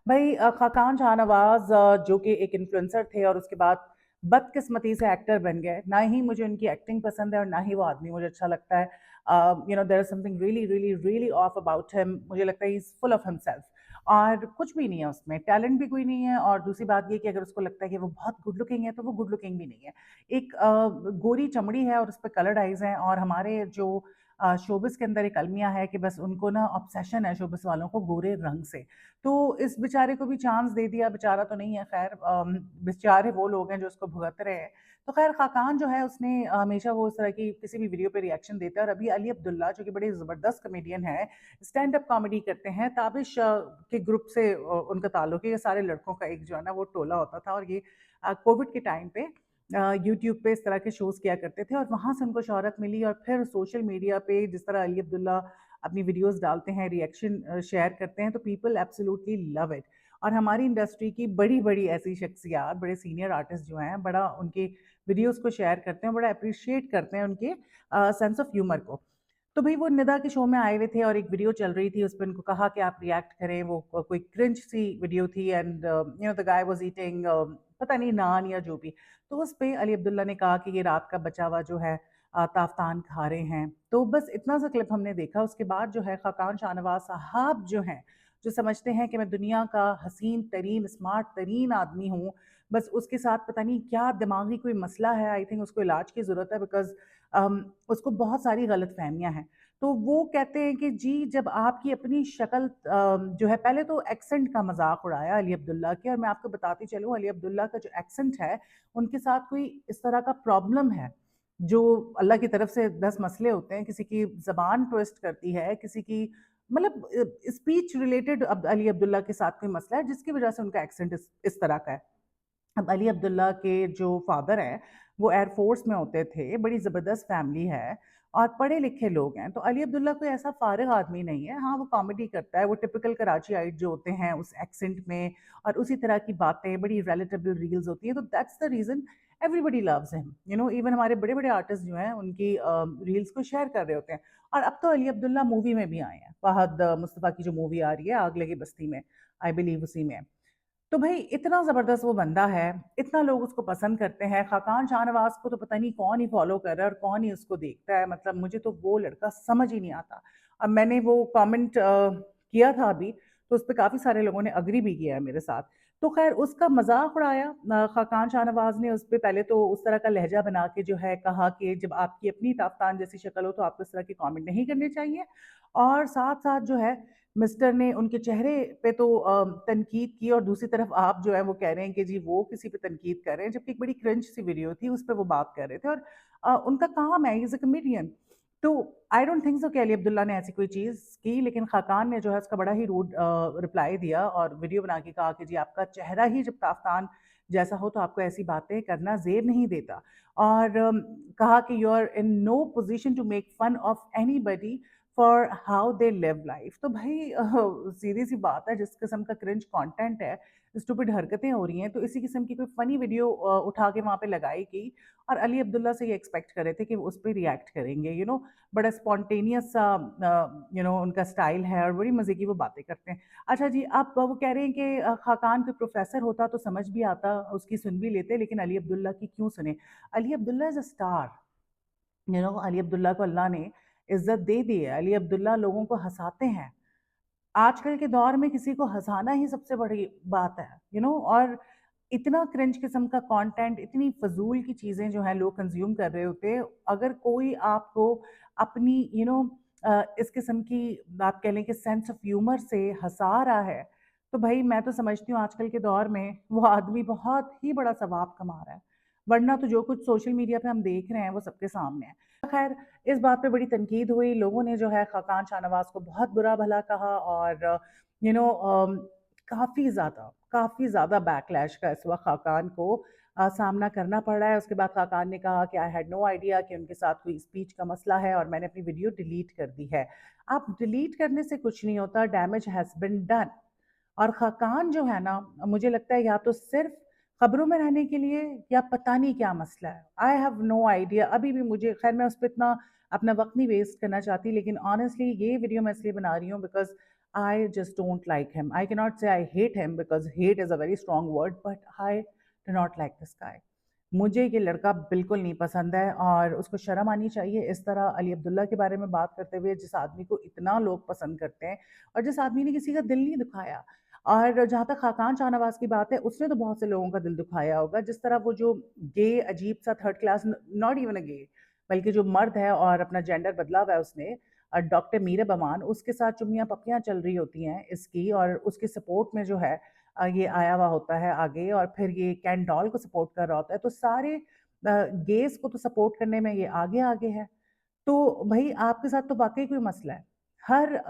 भाई खाकान शाहनवाज जो कि एक इन्फ्लुएंसर थे और उसके बाद बदकिस्मती से एक्टर बन गए। ना ही मुझे उनकी एक्टिंग पसंद है और ना ही वो आदमी मुझे अच्छा लगता है। There is something really really really off about him. मुझे लगता है he is full of himself और कुछ भी नहीं है उसमें, टैलेंट भी कोई नहीं है। और दूसरी बात ये कि अगर उसको लगता है कि वो बहुत गुड लुकिंग है तो वो गुड लुकिंग भी नहीं है। एक गोरी चमड़ी है और उस पर कलर्ड आइज हैं। और हमारे जो शोबिस के अंदर एक अलमिया है कि बस उनको ना ऑब्सेशन है शोबिस वालों को गोरे रंग से। तो इस बेचारे को भी चांस दे दिया। बेचारा तो नहीं है खैर, बेचारे वो लोग हैं जो उसको भुगत रहे हैं। तो खैर खाकान जो है उसने हमेशा वो इस तरह की किसी भी वीडियो पे रिएक्शन देता है। और अभी अली अब्दुल्ला जो कि बड़े ज़बरदस्त कमेडियन है, स्टैंड अप कॉमेडी करते हैं। ताबिश के ग्रुप से उनका ताल्लुक है। ये सारे लड़कों का एक जो है ना वो टोला होता था और ये कोविड के टाइम पे यूट्यूब पे इस तरह के शोज़ किया करते थे और वहाँ से उनको शोहरत मिली। और फिर सोशल मीडिया पे जिस तरह अली अब्दुल्ला अपनी वीडियोस डालते हैं, रिएक्शन शेयर करते हैं, तो पीपल एब्सोल्युटली लव इट। और हमारी इंडस्ट्री की बड़ी-बड़ी ऐसी शख्सियात, बड़े सीनियर आर्टिस्ट जो हैं, बड़ा उनके वीडियोस को शेयर करते हैं, बड़ा एप्रिशिएट करते हैं उनके सेंस ऑफ ह्यूमर को। तो भई वो निदा के शो में आए हुए थे और एक वीडियो चल रही थी, उस पे उनको कहा कि आप रिएक्ट करें। वो कोई क्रिंज सी वीडियो थी and the guy was eating पता नहीं नान या जो भी। तो उस पे अली अब्दुल्ला ने कहा कि ये रात का बचा हुआ जो है ताफ़तान खा रहे हैं। तो बस इतना सा क्लिप हमने देखा। उसके बाद जो है खाकान शाहनवाज़ साहब जो हैं, जो समझते हैं कि मैं दुनिया का हसीन तरीन, स्मार्ट तरीन आदमी हूँ, बस उसके साथ पता नहीं क्या दिमागी कोई मसला है। आई थिंक उसको इलाज की ज़रूरत है बिकॉज़ उसको बहुत सारी गलतफ़हमियाँ हैं। तो वो कहते हैं कि जी जब आपकी अपनी शक्ल जो है, पहले तो एक्सेंट का मज़ाक उड़ाया अली अब्दुल्ला के। और मैं आपको बताती चलूँ अली अब्दुल्ला का जो एक्सेंट है, उनके साथ कोई इस तरह का प्रॉब्लम है जो अल्लाह की तरफ से 10 मसले होते हैं। किसी की ज़बान ट्विस्ट करती है, किसी की मतलब स्पीच रिलेटेड अब अली अब्दुल्ला के साथ कोई मसला है जिसकी वजह से उनका एक्सेंट इस तरह का है। अब अली अब्दुल्ला के जो फादर हैं, वो एयर फोर्स में होते थे, बड़ी ज़बरदस्त फैमिली है और पढ़े लिखे लोग हैं। तो अली अब्दुल्ला कोई ऐसा फ़ारिग आदमी नहीं है। हाँ, वो कॉमेडी करता है, वो टिपिकल कराचीआइट जो होते हैं उस एक्सेंट में और उसी तरह की बातें, बड़ी रिलेटेबल रील्स होती हैं। तो that's the reason everybody loves him. Even हमारे बड़े-बड़े आर्टिस्ट जो हैं उनकी रील्स को शेयर कर रहे होते हैं। और अब तो अली अब्दुल्ला मूवी में भी आए हैं। फ़हद मुस्तफ़ा की जो मूवी आ रही है आग लगी बस्ती में, आई बिलीव उसी में है। तो भई इतना ज़बरदस्त वो बंदा है, इतना लोग उसको पसंद करते हैं। खाकान शाहनवाज़ को तो पता नहीं कौन ही फ़ॉलो कर रहा है और कौन ही उसको देखता है। मतलब मुझे तो वो लड़का समझ ही नहीं आता। अब मैंने वो कमेंट किया था अभी, तो उसपे काफ़ी सारे लोगों ने एग्री भी किया है मेरे साथ। तो ख़ैर उसका मज़ाक उड़ाया खाकान शाहनवाज़ ने। उसपे पहले तो उस तरह का लहज़ा बना के जो है कहा कि जब आपकी अपनी ताफ़तान जैसी शक्ल हो तो आपको इस तरह के कमेंट नहीं करने चाहिए। और साथ-साथ जो है मिस्टर ने उनके चेहरे पे तो तनकीद की और दूसरी तरफ आप जो है वो कह रहे हैं कि जी वो किसी पे तनकीद कर रहे हैं, जबकि एक बड़ी क्रिंज सी वीडियो थी, उस पे वो बात कर रहे थे। और उनका काम है, ही इज़ अ कॉमेडियन। तो आई डोंट थिंक सो कि अली अब्दुल्ला ने ऐसी कोई चीज़ की, लेकिन खाकान ने जो है उसका बड़ा ही रूड रिप्लाई दिया और वीडियो बना के कहा कि जी आपका चेहरा ही जब ताफ़तान जैसा हो तो आपको ऐसी बातें करना ज़ेब नहीं देता। और कहा कि you are in no position to make fun of anybody for how they live life. तो भाई सीधी सी बात है, जिस किस्म का क्रिंज कंटेंट है, स्टूपिड हरकतें हो रही हैं, तो इसी किस्म की कोई फनी वीडियो उठा के वहाँ पे लगाई गई और अली अब्दुल्ला से ये एक्सपेक्ट कर रहे थे कि वो उस पे रिएक्ट करेंगे। बड़ा स्पॉन्टेनियस सा उनका स्टाइल है और बड़ी मज़े की वो बातें करते हैं। अच्छा जी, आप वो कह रहे हैं कि खाकान कोई प्रोफेसर होता तो समझ भी आता, उसकी सुन भी लेते, लेकिन अली अब्दुल्ला की क्यों सुने? Ali Abdullah is a star. Ali Abdullah को अल्लाह ने इज़्ज़त दे दी है। अली अब्दुल्ला लोगों को हँसाते हैं। आजकल के दौर में किसी को हँसाना ही सबसे बड़ी बात है। और इतना क्रिंज किस्म का कंटेंट, इतनी फ़ज़ूल की चीज़ें जो हैं लोग कंज़्यूम कर रहे होते हैं। अगर कोई आपको अपनी इस किस्म की आप कह लें कि सेंस ऑफ ह्यूमर से हँसा रहा है, तो भई मैं तो समझती हूँ आजकल के दौर में वो आदमी बहुत ही बड़ा सवाब कमा रहा है। वरना तो जो कुछ सोशल मीडिया पे हम देख रहे हैं वो सबके सामने है। ख़ैर इस बात पे बड़ी तनकीद हुई। लोगों ने जो है खाकान शाहनवाज़ को बहुत बुरा-भला कहा और यू नो अम, काफ़ी ज़्यादा बैकलैश का इस वक़्त खाकान को सामना करना पड़ रहा है। उसके बाद खाकान ने कहा कि आई हैड नो आइडिया कि उनके साथ कोई स्पीच का मसला है और मैंने अपनी वीडियो डिलीट कर दी है। अब डिलीट करने से कुछ नहीं होता, डैमेज हैज़ बीन डन। और खाकान जो है ना, मुझे लगता है या तो सिर्फ़ खबरों में रहने के लिए या पता नहीं क्या मसला है। I have no idea. अभी भी मुझे खैर मैं उस पे इतना अपना वक़्त नहीं वेस्ट करना चाहती, लेकिन ऑनेस्टली ये वीडियो मैं इसलिए बना रही हूँ because I just don't like him. I cannot say I hate him because hate is a very strong word, but I do not like this guy. मुझे ये लड़का बिल्कुल नहीं पसंद है और उसको शर्म आनी चाहिए इस तरह अली अब्दुल्ला के बारे में बात करते हुए, जिस आदमी को इतना लोग पसंद करते हैं और जिस आदमी ने किसी का दिल नहीं दुखाया। और जहाँ तक खाकान शाहनवाज की बात है, उसने तो बहुत से लोगों का दिल दुखाया होगा। जिस तरह वो जो गे अजीब सा third class, not even a gay, बल्कि जो मर्द है और अपना जेंडर बदला हुआ है उसने, डॉक्टर मीरा बमान, उसके साथ चुम्मियाँ पप्पियाँ चल रही होती हैं इसकी, और उसके सपोर्ट में जो है ये आया हुआ होता है आगे, और फिर ये कैंडॉल को सपोर्ट कर रहा होता है। तो सारे गेस को तो सपोर्ट करने में ये आगे आगे है। तो भई आपके साथ तो वाक़ई कोई मसला है। हर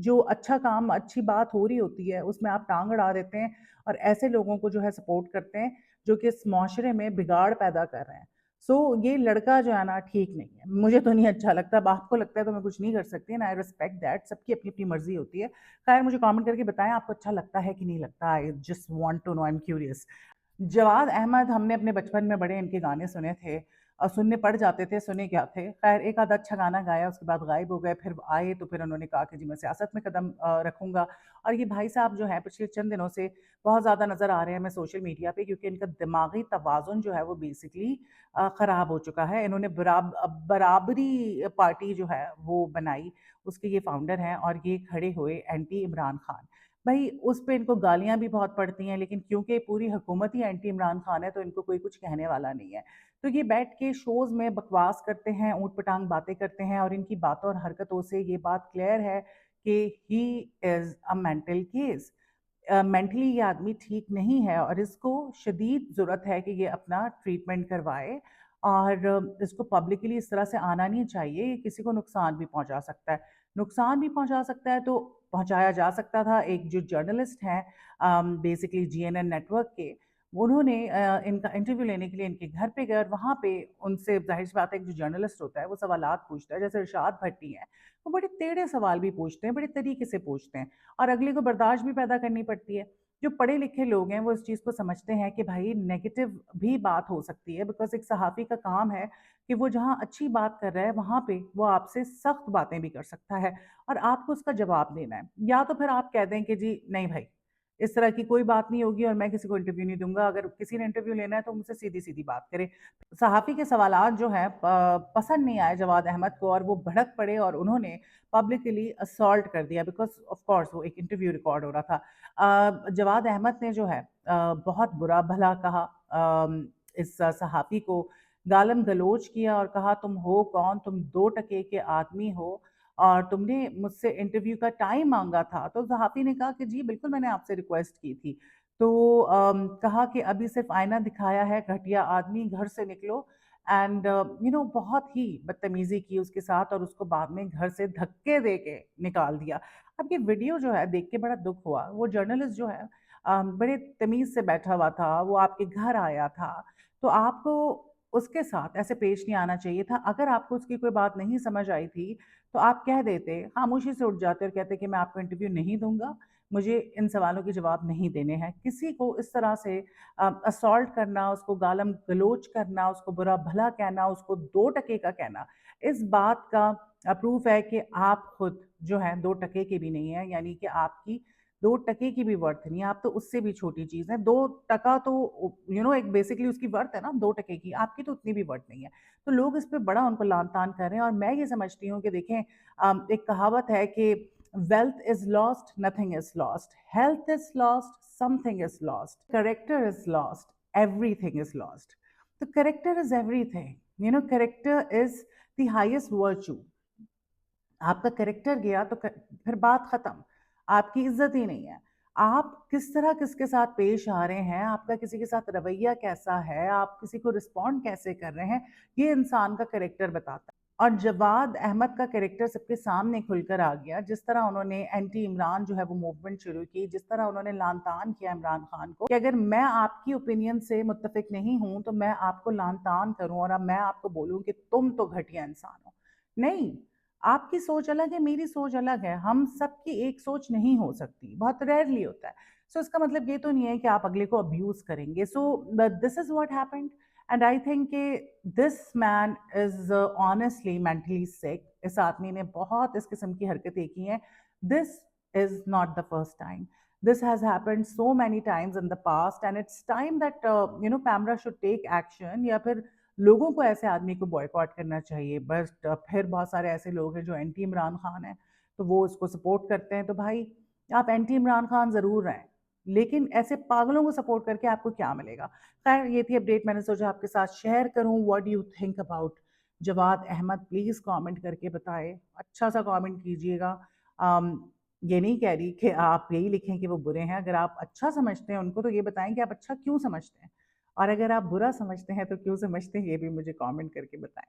जो अच्छा काम, अच्छी बात हो रही होती है, उसमें आप टाँग अड़ा देते हैं और ऐसे लोगों को जो है सपोर्ट करते हैं, जो कि इस माशरे में बिगाड़ पैदा कर रहे हैं। सो ये लड़का जो है ना ठीक नहीं है। मुझे तो नहीं अच्छा लगता, अब आपको लगता है तो मैं कुछ नहीं कर सकती एंड आई रिस्पेक्ट दैट, सबकी अपनी-अपनी मर्ज़ी होती है। ख़ैर मुझे कमेंट करके बताएँ आपको अच्छा लगता है कि नहीं लगता? I just want to know, I am curious. Jawad Ahmed, हमने अपने बचपन में बड़े इनके गाने सुने थे और सुनने पड़ जाते थे, सुने क्या थे। ख़ैर एक आधा अच्छा गाना गाया, उसके बाद गायब हो गए, फिर आए तो फिर उन्होंने कहा कि जी मैं सियासत में कदम रखूँगा। और ये भाई साहब जो हैं पिछले चंद दिनों से बहुत ज़्यादा नज़र आ रहे हैं हमें सोशल मीडिया पे, क्योंकि इनका दिमागी तवाज़ुन जो है वो बेसिकली ख़राब हो चुका है। इन्होंने बराबरी पार्टी जो है वो बनाई, उसके ये फाउंडर हैं और ये खड़े हुए एंटी इमरान खान। भई उस पे इनको गालियाँ भी बहुत पड़ती हैं, लेकिन क्योंकि पूरी हुकूमत ही एंटी इमरान खान है, तो इनको कोई कुछ कहने वाला नहीं है। तो ये बैठ के शोज़ में बकवास करते हैं, ऊट-पटांग बातें करते हैं और इनकी बातों और हरकतों से ये बात क्लियर है कि he is a mental case. Mentally ये आदमी ठीक नहीं है और इसको शदीद ज़रूरत है कि ये अपना ट्रीटमेंट करवाए, और इसको पब्लिकली इस तरह से आना नहीं चाहिए, ये किसी को नुकसान भी पहुँचा सकता है। नुकसान भी पहुँचा सकता है तो पहुँचाया जा सकता था। एक जो जर्नलिस्ट हैं बेसिकली जीएनएन नेटवर्क के, उन्होंने इनका इंटरव्यू लेने के लिए इनके घर पे गए और वहाँ पे उनसे, ज़ाहिर-सी बात है एक जो जर्नलिस्ट होता है वो सवालात पूछता है, जैसे इरशाद भट्टी हैं, वो बड़े टेढ़े सवाल भी पूछते हैं, बड़े तरीके से पूछते हैं और अगले को बर्दाश्त भी पैदा करनी पड़ती है। जो पढ़े लिखे लोग हैं वो इस चीज़ को समझते हैं कि भाई नेगेटिव भी बात हो सकती है, बिकॉज़ एक सहाफ़ी का काम है कि वो जहाँ अच्छी बात कर रहा है वहाँ पे वो आपसे सख्त बातें भी कर सकता है और आपको उसका जवाब देना है। या तो फिर आप कह दें कि जी नहीं भाई, इस तरह की कोई बात नहीं होगी और मैं किसी को इंटरव्यू नहीं दूँगा, अगर किसी ने इंटरव्यू लेना है तो मुझसे सीधी-सीधी बात करे। सहाफ़ी के सवालात जो हैं पसंद नहीं आए जवाद अहमद को और वो भड़क पड़े और उन्होंने पब्लिकली असॉल्ट कर दिया, बिकॉज़ ऑफ़ कोर्स वो एक इंटरव्यू रिकॉर्ड हो रहा था। जवाद अहमद ने जो है बहुत बुरा-भला कहा, इस सहाफ़ी को गालम-गलौच किया और कहा तुम हो कौन? तुम 2 टके के आदमी हो और तुमने मुझसे इंटरव्यू का टाइम माँगा था। तो सहाफ़ी ने कहा कि जी बिल्कुल मैंने आपसे रिक्वेस्ट की थी। तो कहा कि अभी सिर्फ़ आईना दिखाया है, घटिया आदमी, घर से निकलो, एंड बहुत ही बदतमीज़ी की उसके साथ और उसको बाद में घर से धक्के दे के निकाल दिया। अब ये वीडियो जो है देख के बड़ा दुःख हुआ। वो जर्नलिस्ट जो है बड़े तमीज़ से बैठा हुआ था, वो आपके घर आया था, तो आपको उसके साथ ऐसे पेश नहीं आना चाहिए था। अगर आपको उसकी कोई बात नहीं समझ आई थी, तो आप कह देते, खामोशी से उठ जाते और कहते कि मैं आपको इंटरव्यू नहीं दूँगा, मुझे इन सवालों के जवाब नहीं देने हैं। किसी को इस तरह से असॉल्ट करना, उसको गालम-गलौच करना, उसको बुरा-भला कहना, उसको 2 टके का कहना, इस बात का प्रूफ़ है कि आप खुद जो हैं 2 टके के भी नहीं हैं, यानी कि आपकी 2 टके की भी वर्थ नहीं है, आप तो उससे भी छोटी चीज़ हैं। 2 टका तो एक बेसिकली उसकी वर्थ है ना 2 टके की, आपकी तो उतनी भी वर्थ नहीं है। तो लोग इस पे बड़ा उनको लान-तान कर रहे हैं और मैं ये समझती हूँ कि देखें, एक कहावत है कि wealth is lost, nothing is lost, health is lost, something is lost, character is lost, everything is lost. तो character is everything, character is the highest virtue. आपका कैरेक्टर गया तो फिर बात खत्म, आपकी इज्जत ही नहीं है। आप किस तरह किसके साथ पेश आ रहे हैं, आपका किसी के साथ रवैया कैसा है, आप किसी को रिस्पॉन्ड कैसे कर रहे हैं, ये इंसान का कैरेक्टर बताता है। और जवाद अहमद का कैरेक्टर सबके सामने खुलकर आ गया, जिस तरह उन्होंने एंटी इमरान जो है वो मूवमेंट शुरू की, जिस तरह उन्होंने लान-तान किया इमरान खान को कि अगर मैं आपकी ओपिनियन से मुत्तफ़िक नहीं हूँ, तो मैं आपको लान-तान करूँ और अब मैं आपको बोलूँ कि तुम तो घटिया इंसान हो। नहीं, आपकी सोच अलग है, मेरी सोच अलग है। हम सबकी एक सोच नहीं हो सकती, बहुत रेयरली होता है। सो इसका मतलब ये तो नहीं है कि आप अगले को अब्यूज़ करेंगे। So this is what happened and I think कि this man is honestly mentally sick. इस आदमी ने बहुत इस किस्म की हरकतें की हैं। This is not the first time. This has happened so many times in the past, and it's time that Pamela should take action, या फिर लोगों को ऐसे आदमी को बॉयकॉट करना चाहिए. बट फिर बहुत सारे ऐसे लोग हैं जो एंटी इमरान खान हैं, तो वो उसको सपोर्ट करते हैं. तो भाई, आप एंटी इमरान खान ज़रूर रहें, लेकिन ऐसे पागलों को सपोर्ट करके आपको क्या मिलेगा? खैर, ये थी अपडेट, मैंने सोचा आपके साथ शेयर करूं. What do you think about Jawad Ahmed? Please comment करके बताएं, अच्छा सा कमेंट कीजिएगा. ये नहीं कह रही कि आप यही लिखें कि वो बुरे हैं. अगर आप अच्छा समझते हैं उनको, तो ये बताएं कि आप अच्छा क्यों समझते हैं, और अगर आप बुरा समझते हैं तो क्यों समझते हैं, ये भी मुझे कमेंट करके बताएं.